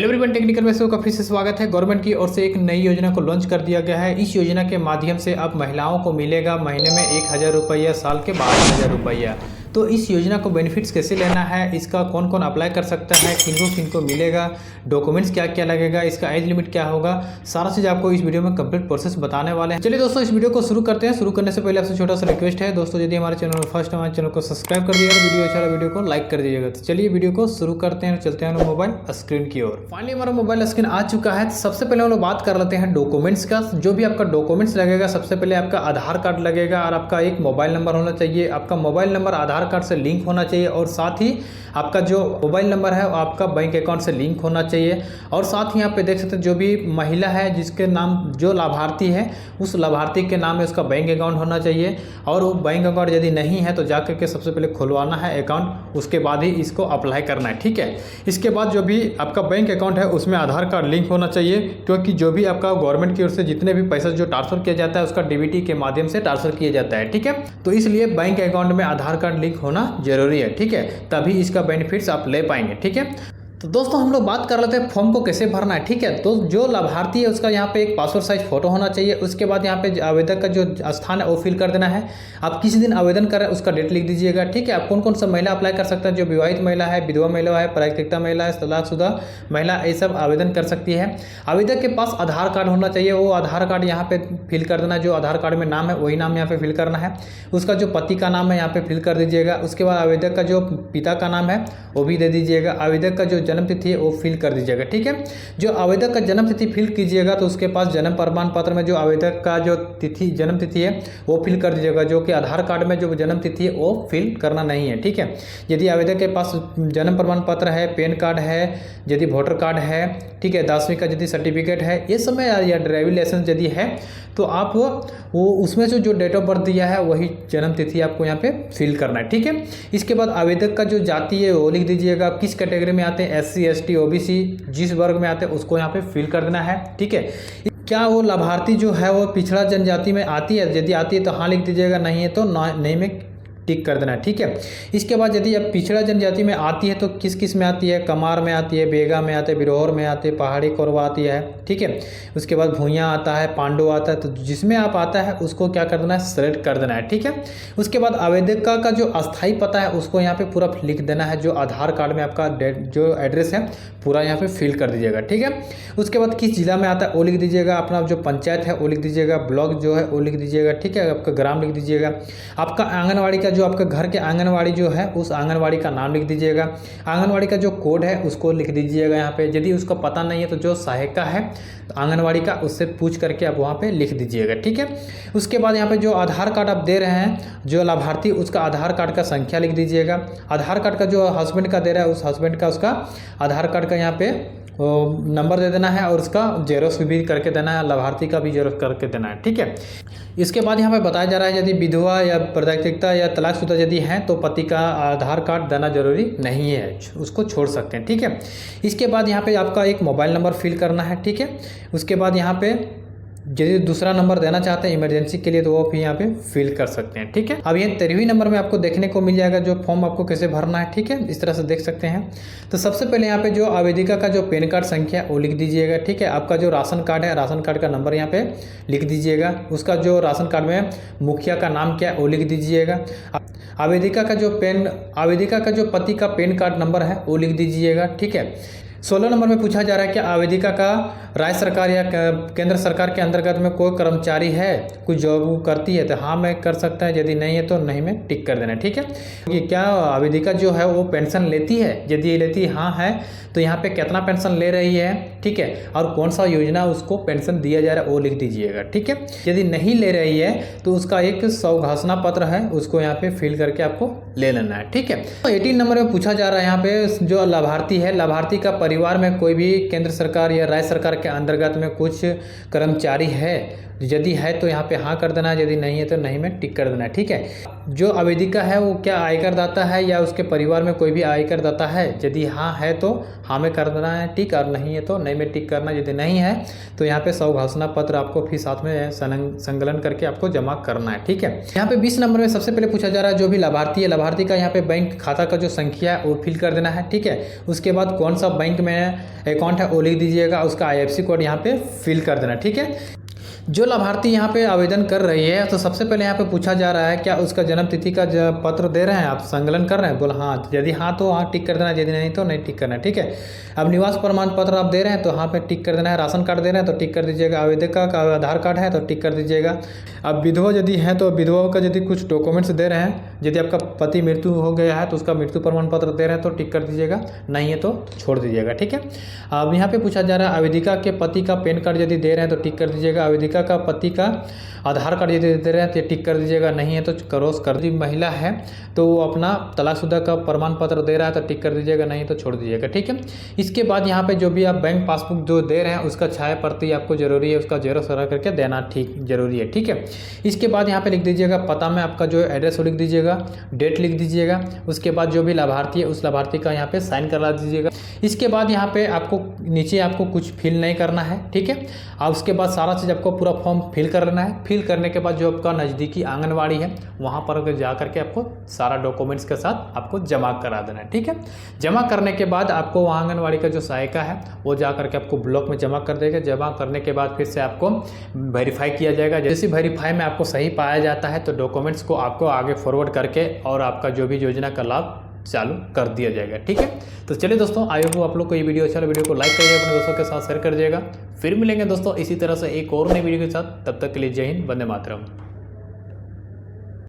Hello everyone, technical में सबका फिर से स्वागत है। गवर्नमेंट की ओर से एक नई योजना को लॉन्च कर दिया गया है। इस योजना के माध्यम से अब महिलाओं को मिलेगा महीने में 1,000 रुपया, साल के 12,000 रुपया। तो इस योजना को बेनिफिट्स कैसे लेना है, इसका कौन कौन अप्लाई कर सकता है, किनको मिलेगा, डॉक्यूमेंट्स क्या क्या लगेगा, इसका एज लिमिट क्या होगा, सारा चीज़ आपको इस वीडियो में कंप्लीट प्रोसेस बताने वाले हैं। चलिए दोस्तों, इस वीडियो को शुरू करते हैं। शुरू करने से पहले आपसे छोटा सा रिक्वेस्ट है दोस्तों, यदि हमारे चैनल में फर्स्ट हमारे चैनल को सब्सक्राइब कर दीजिएगा, वीडियो अच्छा वीडियो को लाइक कर दीजिएगा। तो चलिए वीडियो को शुरू करते हैं, चलते हैं मोबाइल स्क्रीन की ओर। फाइनली हमारा मोबाइल स्क्रीन आ चुका है। सबसे पहले हम लोग बात कर लेते हैं डॉक्यूमेंट्स का। जो भी आपका डॉक्यूमेंट्स लगेगा, सबसे पहले आपका आधार कार्ड लगेगा और आपका एक मोबाइल नंबर होना चाहिए। आपका मोबाइल नंबर आधार कार्ड से लिंक होना चाहिए और साथ ही आपका जो मोबाइल नंबर है वो आपका बैंक अकाउंट से लिंक होना चाहिए। और साथ ही यहाँ पे देख सकते हैं, जो भी महिला है जिसके नाम जो लाभार्थी है उस लाभार्थी के नाम में उसका बैंक अकाउंट होना चाहिए। और वो बैंक अकाउंट यदि नहीं है तो जाकर के सबसे पहले खुलवाना है अकाउंट, उसके बाद ही इसको अप्लाई करना है, ठीक है। इसके बाद जो भी आपका बैंक अकाउंट है उसमें आधार कार्ड लिंक होना चाहिए, क्योंकि जो भी आपका गवर्नमेंट की ओर से जितने भी पैसा जो ट्रांसफर किया जाता है उसका डीबीटी के माध्यम से ट्रांसफर किया जाता है, ठीक है। तो इसलिए बैंक अकाउंट में आधार कार्ड लिंक होना जरूरी है, ठीक है, तभी इसका बेनिफिट्स आप ले पाएंगे, ठीक है। तो दोस्तों हम लोग बात कर लेते हैं फॉर्म को कैसे भरना है, ठीक है। तो जो लाभार्थी है उसका यहाँ पे एक पासपोर्ट साइज फोटो होना चाहिए। उसके बाद यहाँ पे आवेदक का जो स्थान है वो फिल कर देना है। आप किसी दिन आवेदन कर रहे हैं उसका डेट लिख दीजिएगा, ठीक है। आप कौन कौन सा महिला अप्लाई कर सकता है, जो विवाहित महिला है, विधवा महिला है, प्राकृतिक महिला है, तलाकशुदा महिला, ये सब आवेदन कर सकती है। आवेदक के पास आधार कार्ड होना चाहिए, वो आधार कार्ड यहाँ पे फिल कर देना। जो आधार कार्ड में नाम है वही नाम यहाँ पे फिल करना है। उसका जो पति का नाम है यहाँ पे फिल कर दीजिएगा। उसके बाद आवेदक का जो पिता का नाम है वो भी दे दीजिएगा। आवेदक का जो जन्म तिथि है वो फिल कर दीजिएगा, ठीक है। जो आवेदक का जन्म तिथि फिल कीजिएगा तो उसके पास जन्म प्रमाण पत्र में जो आवेदक का जो जन्म तिथि है वो फिल कर दीजिएगा, जो कि आधार कार्ड में जो जन्म तिथि है वो फिल करना नहीं है, ठीक है। यदि आवेदक के पास जन्म प्रमाण पत्र है, पैन कार्ड है, यदि वोटर कार्ड है, ठीक है, 10वीं का यदि सर्टिफिकेट है, ये सब या ड्राइविंग लाइसेंस यदि है तो आप वो उसमें से जो डेट ऑफ बर्थ दिया है वही जन्म तिथि आपको यहाँ पे फिल करना है, ठीक है। इसके बाद आवेदक का जो जाति है वो लिख दीजिएगा। आप किस कैटेगरी में आते हैं, SC ST OBC, जिस वर्ग में आते हैं उसको यहाँ पे फिल कर देना है, ठीक है। क्या वो लाभार्थी जो है वो पिछड़ा जनजाति में आती है, यदि आती है तो हाँ लिख दीजिएगा, नहीं है तो नहीं में टिक कर देना है, ठीक है। इसके बाद यदि अब पिछड़ा जनजाति में आती है तो किस किस में आती है, कमार में आती है, बेगा में आती है, बिरहोर में आती है, पहाड़ी कोरवा आती है, ठीक है। उसके बाद भूइयाँ आता है, पांडु आता है। तो जिसमें आप आता है उसको क्या कर देना है, सेलेक्ट कर देना है, ठीक है। उसके बाद आवेदक का जो अस्थायी पता है उसको यहाँ पे पूरा लिख देना है। जो आधार कार्ड में आपका जो एड्रेस है पूरा यहाँ पे फिल कर दीजिएगा, ठीक है। उसके बाद किस जिला में आता है वो लिख दीजिएगा। अपना जो पंचायत है वो लिख दीजिएगा, ब्लॉक जो है वो लिख दीजिएगा, ठीक है। आपका ग्राम लिख दीजिएगा। आपका आंगनवाड़ी का जो आपका घर के आंगनवाड़ी जो है उस आंगनवाड़ी का नाम लिख दीजिएगा। आंगनवाड़ी का जो कोड है उसको लिख दीजिएगा यहाँ पे। यदि उसका पता नहीं है तो जो सहायिका है आंगनवाड़ी का उससे पूछ करके आप वहाँ पे लिख दीजिएगा, ठीक है। उसके बाद यहाँ पे जो आधार कार्ड आप दे रहे हैं जो लाभार्थी, उसका आधार कार्ड का संख्या लिख दीजिएगा। आधार कार्ड का जो हस्बैंड का दे रहा है उस हस्बैंड का उसका आधार कार्ड का यहाँ पे नंबर दे देना है और उसका जेरोक्स भी करके देना है, लाभार्थी का भी जेरोक्स करके देना है, ठीक है। इसके बाद यहाँ पे बताया जा रहा है यदि विधवा या प्राकृतिकता या तलाकशुदा यदि हैं तो पति का आधार कार्ड देना जरूरी नहीं है, उसको छोड़ सकते हैं, ठीक है। इसके बाद यहाँ पे आपका एक मोबाइल नंबर फिल करना है, ठीक है। उसके बाद यहाँ पे यदि दूसरा नंबर देना चाहते हैं इमरजेंसी के लिए तो वो भी यहाँ पे फिल कर सकते हैं, ठीक है। अब ये 13वीं नंबर में आपको देखने को मिल जाएगा जो फॉर्म आपको कैसे भरना है, ठीक है। इस तरह से देख सकते हैं। तो सबसे पहले यहाँ पे जो आवेदिका का जो पैन कार्ड संख्या वो लिख दीजिएगा, ठीक है। आपका जो राशन कार्ड है राशन कार्ड का नंबर यहाँ पे लिख दीजिएगा। उसका जो राशन कार्ड में मुखिया का नाम क्या है वो लिख दीजिएगा। आवेदिका का जो पति का पैन कार्ड नंबर है वो लिख दीजिएगा, ठीक है। 16 नंबर में पूछा जा रहा है कि आवेदिका का राज्य सरकार या केंद्र सरकार के अंतर्गत में कोई कर्मचारी है, कोई जॉब करती है, तो हाँ मैं कर सकता है, यदि नहीं है तो नहीं में टिक कर देना है, ठीक है। कि क्या आवेदिका जो है वो पेंशन लेती है, यदि लेती हाँ है तो यहाँ पे कितना पेंशन ले रही है, ठीक है, और कौन सा योजना उसको पेंशन दिया जा रहा है वो लिख दीजिएगा, ठीक है। यदि नहीं ले रही है तो उसका एक स्वघोषणा पत्र है उसको यहाँ पे फिल करके आपको ले लेना है, ठीक है। तो 18 नंबर में पूछा जा रहा है यहाँ पे जो लाभार्थी है, लाभार्थी का परिवार में कोई भी केंद्र सरकार या राज्य सरकार के अंतर्गत में कुछ कर्मचारी है, यदि है तो यहाँ पे हाँ कर देना है, यदि नहीं है तो नहीं में टिक कर देना है। ठीक है, जो आवेदिका है वो क्या आयकर दाता है या उसके परिवार में कोई भी आयकर दाता है? यदि हाँ है तो हाँ में कर देना है टिक, और नहीं है तो नहीं में टिक करना। यदि नहीं है तो यहाँ पे स्वघोषणा पत्र आपको फिर साथ में संकलन करके आपको जमा करना है। ठीक है, यहाँ पे 20 नंबर में सबसे पहले पूछा जा रहा है जो भी लाभार्थी है, लाभार्थी का यहाँ पे बैंक खाता का जो संख्या है वो फिल कर देना है। ठीक है, उसके बाद कौन सा बैंक में अकाउंट है वो लिख दीजिएगा, उसका IFSC कोड यहाँ पे फिल कर देना। ठीक है, जो लाभार्थी यहाँ पे आवेदन कर रही है तो सबसे पहले यहाँ पे पूछा जा रहा है क्या उसका जन्म तिथि का पत्र दे रहे हैं आप, संकलन कर रहे हैं? बोला हाँ, यदि हाँ तो हाँ टिक कर देना, यदि नहीं तो नहीं टिक करना है। ठीक है, अब निवास प्रमाण पत्र आप दे रहे हैं तो हाँ पे टिक कर देना है, राशन कार्ड दे रहे हैं तो टिक कर दीजिएगा, आवेदिका का आधार कार्ड है तो टिक कर दीजिएगा। अब विधवा यदि है तो विधवा का यदि कुछ डॉक्यूमेंट्स दे रहे हैं, यदि आपका पति मृत्यु हो गया है तो उसका मृत्यु प्रमाण पत्र दे रहे हैं तो टिक कर दीजिएगा, नहीं है तो छोड़ दीजिएगा। ठीक है, अब यहाँ पे पूछा जा रहा है आवेदिका के पति का पैन कार्ड यदि दे रहे हैं तो टिक कर दीजिएगा, आवेदिका का पति का आधार कार्ड यदि दे रहे हैं तो टिक कर दीजिएगा, नहीं है तो क्रॉस कर दी। महिला है तो वो अपना तलाकशुदा का प्रमाण पत्र दे रहा है तो टिक कर दीजिएगा, नहीं तो छोड़ दीजिएगा। ठीक है, इसके बाद यहाँ पे जो भी आप बैंक पासबुक जो दे रहे हैं उसका छाया प्रति आपको जरूरी है, उसका जेरोक्स करा करके देना ठीक जरूरी है। ठीक है, इसके बाद यहाँ पे लिख दीजिएगा पता में आपका जो एड्रेस वो लिख दीजिएगा, डेट लिख दीजिएगा, उसके बाद जो भी लाभार्थी है उस लाभार्थी का यहाँ पे साइन करा दीजिएगा। इसके बाद यहाँ पे आपको नीचे आपको कुछ फिल नहीं करना है। ठीक है, अब उसके बाद सारा चीज़ आपको पूरा फॉर्म फिल कर लेना है। फिल करने के बाद जो आपका नज़दीकी आंगनवाड़ी है वहाँ पर अगर जा करके आपको सारा डॉक्यूमेंट्स के साथ आपको जमा करा देना है। ठीक है, जमा करने के बाद आपको वहाँ आंगनवाड़ी का जो सहायिका है वो जा करके आपको ब्लॉक में जमा कर देगा। जमा करने के बाद फिर से आपको वेरीफाई किया जाएगा। जैसे वेरीफाई में आपको सही पाया जाता है तो डॉक्यूमेंट्स को आपको आगे फॉरवर्ड करके और आपका जो भी योजना का लाभ चालू कर दिया जाएगा। ठीक है, तो चलिए दोस्तों, आई होप आप लोग को ये वीडियो अच्छा लगा, वीडियो को लाइक करिए, अपने दोस्तों के साथ शेयर कर दीजिएगा। फिर मिलेंगे दोस्तों इसी तरह से एक और नई वीडियो के साथ, तब तक के लिए जय हिंद, वंदे मातरम।